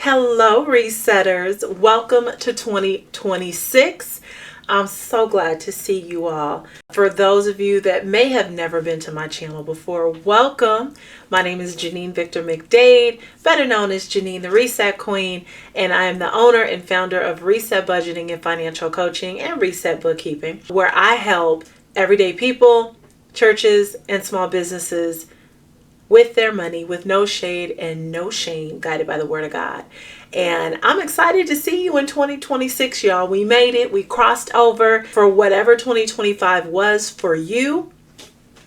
Hello, resetters. Welcome to 2026. I'm so glad to see you all. For those of you that may have never been to my channel before, welcome. My name is Janine Victor McDade, better known as Janine the Reset Queen, and I am the owner and founder of Reset Budgeting and Financial Coaching and Reset Bookkeeping, where I help everyday people, churches, and small businesses with their money, with no shade and no shame, guided by the word of God. And I'm excited to see you in 2026, y'all. We made it. We crossed over. For whatever 2025 was for you,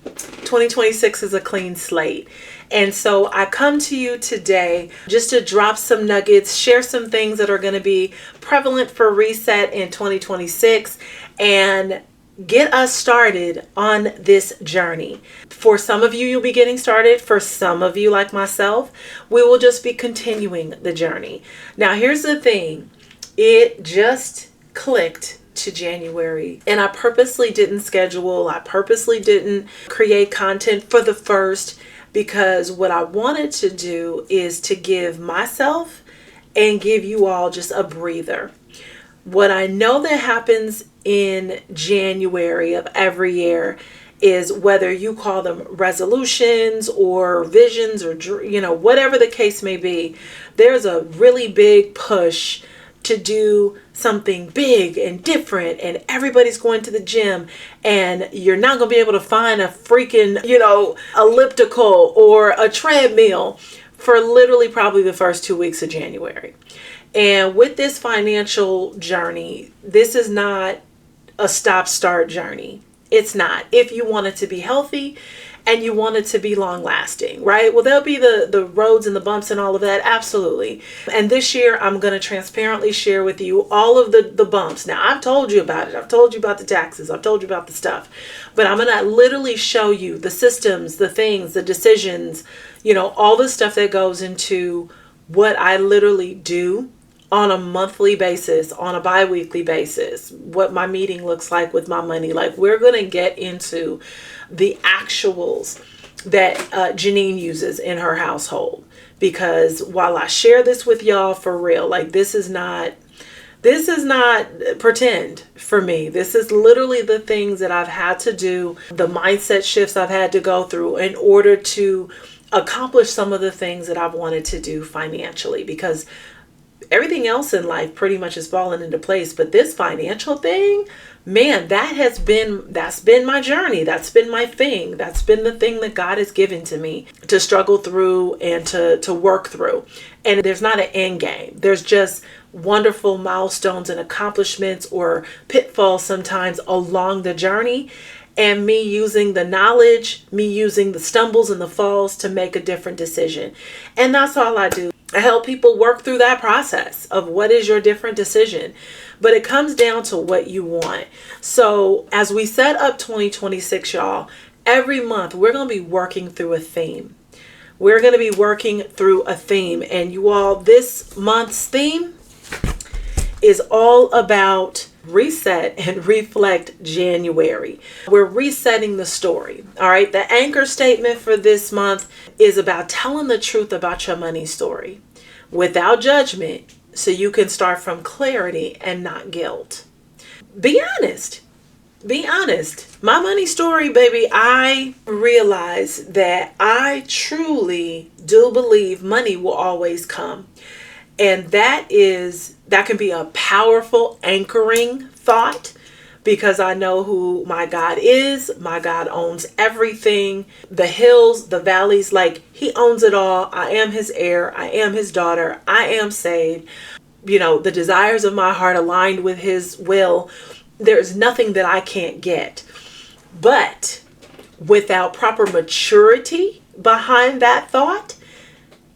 2026 is a clean slate. And so I come to you today just to drop some nuggets, share some things that are going to be prevalent for reset in 2026, and get us started on this journey. For some of you, you'll be getting started. For some of you, like myself, we will just be continuing the journey. Now, here's the thing. It just clicked to January, and I purposely didn't schedule. I purposely didn't create content for the first, because what I wanted to do is to give myself and give you all just a breather. What I know that happens in January of every year is, whether you call them resolutions or visions or, whatever the case may be, there's a really big push to do something big and different, and everybody's going to the gym, and you're not going to be able to find a freaking, elliptical or a treadmill for literally probably the first 2 weeks of January. And with this financial journey, this is not a stop-start journey. It's not. If you want it to be healthy and you want it to be long-lasting, right? Well, there'll be the roads and the bumps and all of that. Absolutely. And this year, I'm going to transparently share with you all of the bumps. Now, I've told you about it. I've told you about the taxes. I've told you about the stuff. But I'm going to literally show you the systems, the things, the decisions, all the stuff that goes into what I literally do on a monthly basis, on a bi-weekly basis, what my meeting looks like with my money. Like, we're going to get into the actuals that Janine uses in her household. Because while I share this with y'all for real, like, this is not pretend for me. This is literally the things that I've had to do, the mindset shifts I've had to go through in order to accomplish some of the things that I've wanted to do financially. Because everything else in life pretty much has fallen into place. But this financial thing, man, that's been my journey. That's been my thing. That's been the thing that God has given to me to struggle through and to work through. And there's not an end game. There's just wonderful milestones and accomplishments, or pitfalls sometimes along the journey. And me using the knowledge, me using the stumbles and the falls to make a different decision. And that's all I do. I help people work through that process of what is your different decision. But it comes down to what you want. So as we set up 2026, y'all, every month we're going to be working through a theme. We're going to be working through a theme. And you all, this month's theme is all about reset and reflect January. We're resetting the story. All right. The anchor statement for this month is about telling the truth about your money story without judgment, so you can start from clarity and not guilt. Be honest. Be honest. My money story, baby, I realize that I truly do believe money will always come. And that can be a powerful anchoring thought, because I know who my God is. My God owns everything, the hills, the valleys, like he owns it all. I am his heir. I am his daughter. I am saved. The desires of my heart aligned with his will. There's nothing that I can't get. But without proper maturity behind that thought,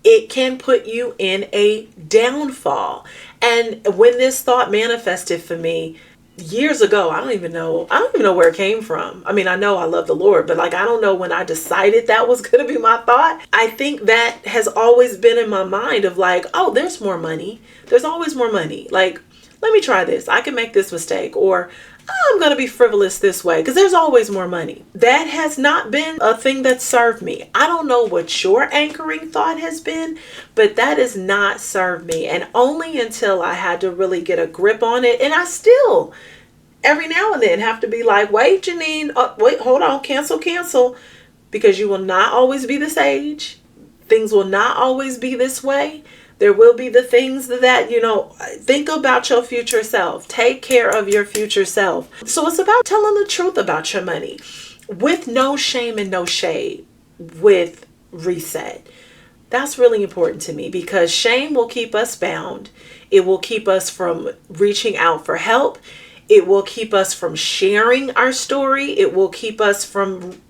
it can put you in a downfall. And when this thought manifested for me years ago, I don't even know where it came from. I mean, I know I love the Lord, but I don't know when I decided that was going to be my thought. I think that has always been in my mind of oh, there's more money. There's always more money. Let me try this. I can make this mistake, or I'm going to be frivolous this way because there's always more money. That has not been a thing that served me. I don't know what your anchoring thought has been, but that has not served me. And only until I had to really get a grip on it. And I still, every now and then, have to be like, wait, Janine, wait, hold on, cancel. Because you will not always be this age. Things will not always be this way. There will be the things that, think about your future self. Take care of your future self. So it's about telling the truth about your money with no shame and no shade, with reset. That's really important to me because shame will keep us bound. It will keep us from reaching out for help. It will keep us from sharing our story. It will keep us from,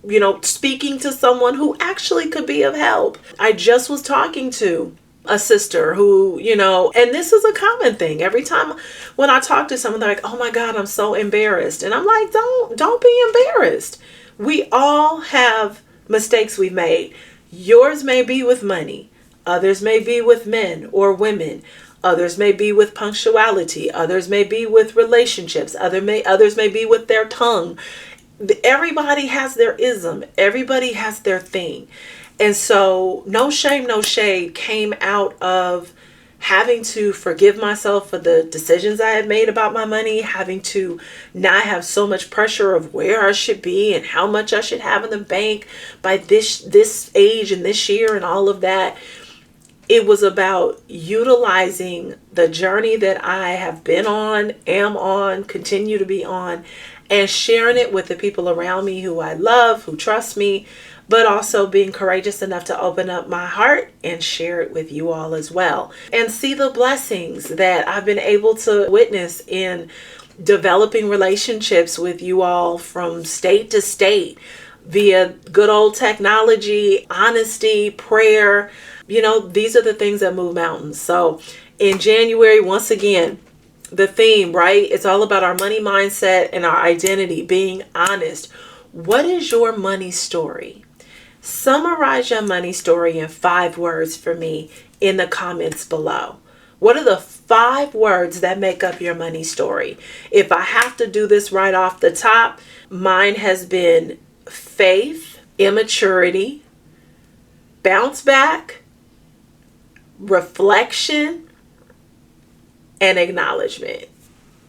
speaking to someone who actually could be of help. I just was talking to a sister who, and this is a common thing. Every time when I talk to someone, they're like, oh my God, I'm so embarrassed. And I'm like, don't be embarrassed. We all have mistakes we've made. Yours may be with money. Others may be with men or women. Others may be with punctuality. Others may be with relationships. Others may be with their tongue. Everybody has their ism. Everybody has their thing. And so no shame, no shade came out of having to forgive myself for the decisions I had made about my money, having to not have so much pressure of where I should be and how much I should have in the bank by this age and this year and all of that. It was about utilizing the journey that I have been on, am on, continue to be on, and sharing it with the people around me who I love, who trust me, but also being courageous enough to open up my heart and share it with you all as well. And see the blessings that I've been able to witness in developing relationships with you all from state to state via good old technology, honesty, prayer. These are the things that move mountains. So in January, once again, the theme, right? It's all about our money mindset and our identity, being honest. What is your money story? Summarize your money story in 5 words for me in the comments below. What are the 5 words that make up your money story? If I have to do this right off the top, mine has been faith, immaturity, bounce back, reflection, and acknowledgement.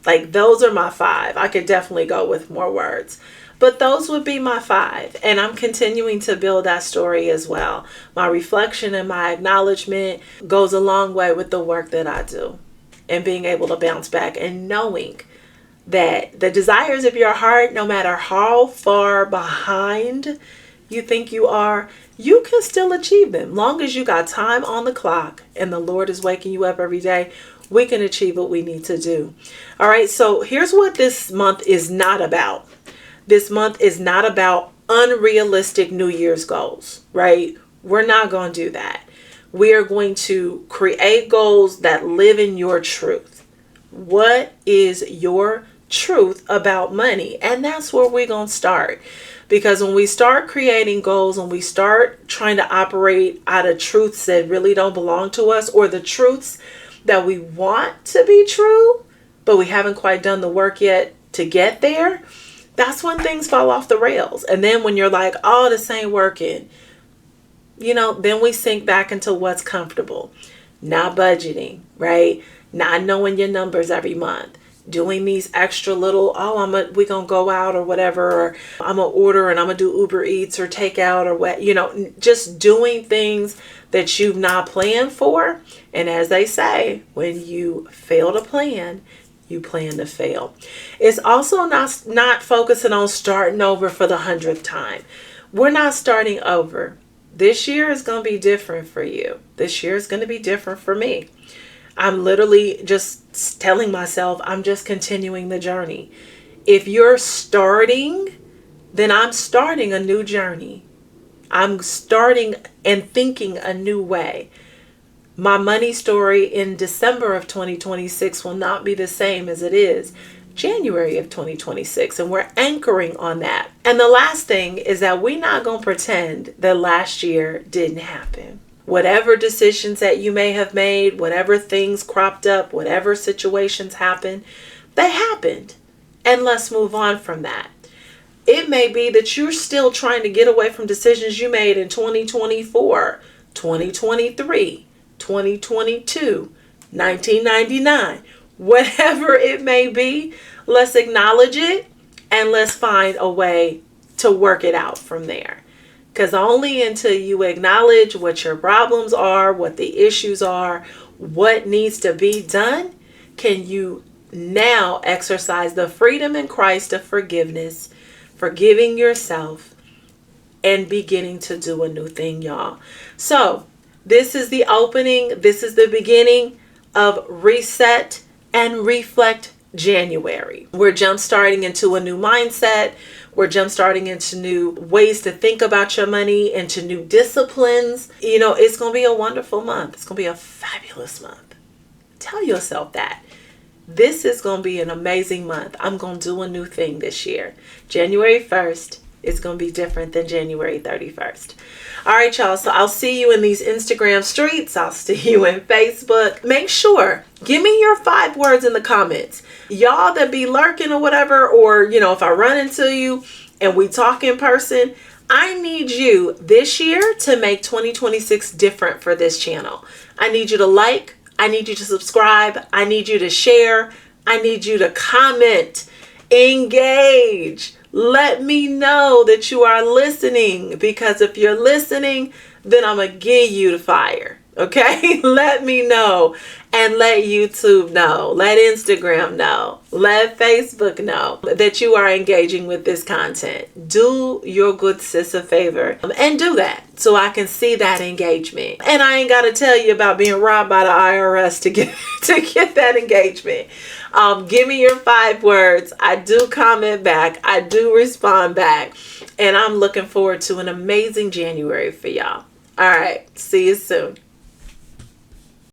Like those are my 5. I could definitely go with more words. But those would be my 5. And I'm continuing to build that story as well. My reflection and my acknowledgement goes a long way with the work that I do. And being able to bounce back and knowing that the desires of your heart, no matter how far behind you think you are, you can still achieve them. Long as you got time on the clock and the Lord is waking you up every day, we can achieve what we need to do. All right, so here's what this month is not about. This month is not about unrealistic New Year's goals, right? We're not going to do that. We are going to create goals that live in your truth. What is your truth about money? And that's where we're going to start. Because when we start creating goals and we start trying to operate out of truths that really don't belong to us, or the truths that we want to be true, but we haven't quite done the work yet to get there, that's when things fall off the rails. And then when you're like, oh, this ain't working, then we sink back into what's comfortable. Not budgeting, right? Not knowing your numbers every month. Doing these extra little, we're going to go out or whatever, or I'm going to order and I'm going to do Uber Eats or takeout or what, just doing things that you've not planned for. And as they say, when you fail to plan, you plan to fail. It's also not focusing on starting over for the 100th time. We're not starting over. This year is going to be different for you. This year is going to be different for me. I'm literally just telling myself I'm just continuing the journey. If you're starting, then I'm starting a new journey. I'm starting and thinking a new way. My money story in December of 2026 will not be the same as it is January of 2026. And we're anchoring on that. And the last thing is that we're not going to pretend that last year didn't happen. Whatever decisions that you may have made, whatever things cropped up, whatever situations happened, they happened. and let's move on from that. It may be that you're still trying to get away from decisions you made in 2024, 2023, 2022, 1999, whatever it may be. Let's acknowledge it and let's find a way to work it out from there. Because only until you acknowledge what your problems are, what the issues are, what needs to be done, can you now exercise the freedom in Christ of forgiveness, forgiving yourself, and beginning to do a new thing, y'all. So this is the opening. This is the beginning of Reset and Reflect January. We're jump starting into a new mindset. We're jump starting into new ways to think about your money, into new disciplines. You know, it's going to be a wonderful month. It's going to be a fabulous month. Tell yourself that. This is going to be an amazing month. I'm going to do a new thing this year. January 1st is going to be different than January 31st. All right, y'all. So I'll see you in these Instagram streets. I'll see you in Facebook. Make sure, give me your 5 words in the comments. Y'all that be lurking or whatever, or, you know, if I run into you and we talk in person, I need you this year to make 2026 different for this channel. I need you to like. I need you to subscribe. I need you to share. I need you to comment, engage. Let me know that you are listening, because if you're listening, then I'm going to give you the fire. Okay? Let me know, and let YouTube know. Let Instagram know. Let Facebook know that you are engaging with this content. Do your good sis a favor and do that so I can see that engagement. And I ain't got to tell you about being robbed by the IRS to get that engagement. Give me your 5 words. I do comment back. I do respond back. And I'm looking forward to an amazing January for y'all. All right. See you soon.